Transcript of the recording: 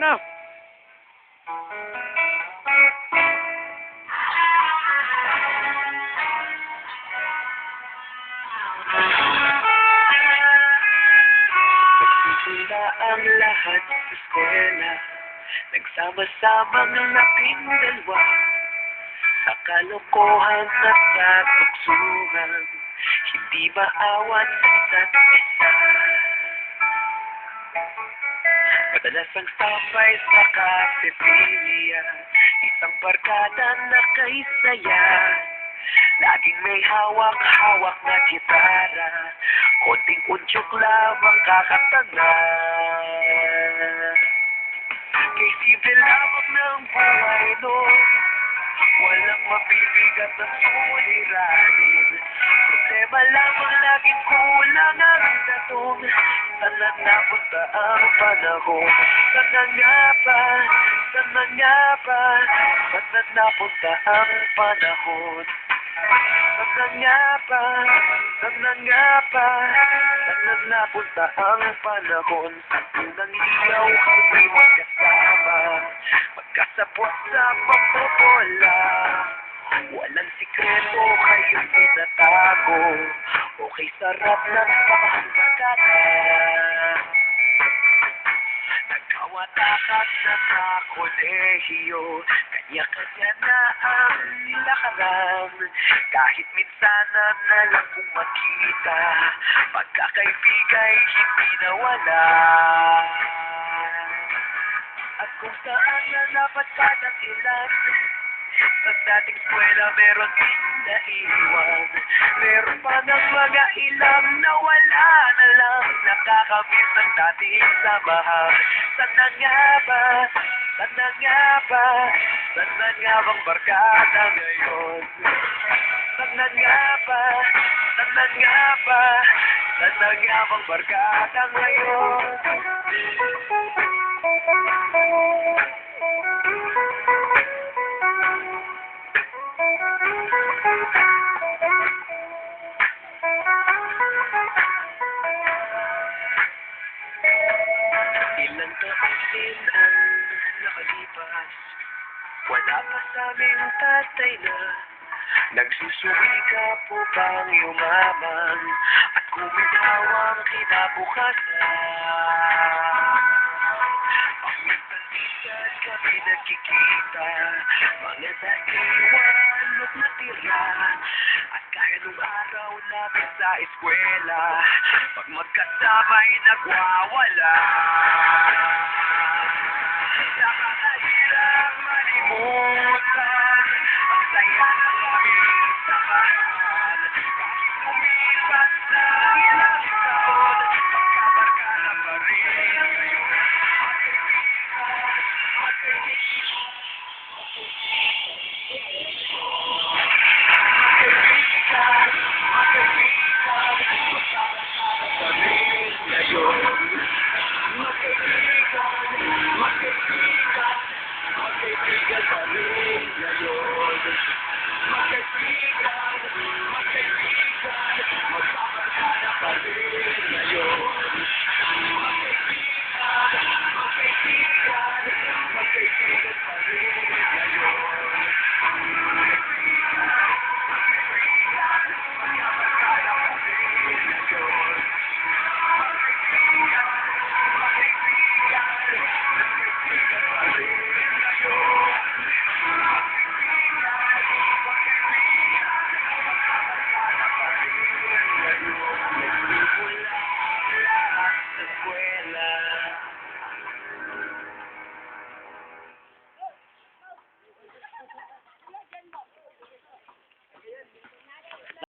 na. Nagsimula ang lahat sa eskwela, nagsama-samang labing-dalawa, sa kalokohan at katuksuhan, hindi maawat isa't isa. Madalas ang sabay sa cafeteria, isang barkada na kay saya, laging may hawak-hawak na gitara, konting unsyok lamang kakatana. Kay simple lamang ng buhay noon, walang mabibigat na suliranin. Problema lamang laging kulang ang datong. Saan na napunta ang panahon? Saan na nga ba? Saan na nga ba? Saan na napunta ang panahon? Saan na nga ba? Saan na nga ba? Saan na napunta ang panahon? Sa unang liyaw kami magkasama, magkasabot sa pambobola. Walang sikreto kayong tinatago, okay sarap ng pamahagkata. Nagkawatakas na sa kolehiyo, kanya-kanya na ang lakaran. Kahit minsanan na lang kung makita, pagkakaibigay hindi nawala. At kung saan na napatpat ang ilan, sa dating eskwela meron din naiwan. Meron pa ng mga ilang nawala na lang, nakakamiss ng dating samahan. Saan na nga ba? Saan na nga ba? Saan na nga bang barkada ngayon? Saan na nga ba? Saan na nga ba? Saan na nga bang barkada ngayon? Ilang taon din ang nakalipas, wala pa sa aming tatay na nagsusumika po bang yumaman at kuminaw ang kinabukasan. Paminsan-minsan kami nagkikita, mga naiwan at natira, at kaya nung araw namin sa eskwela, pag magkasama'y nagwawala.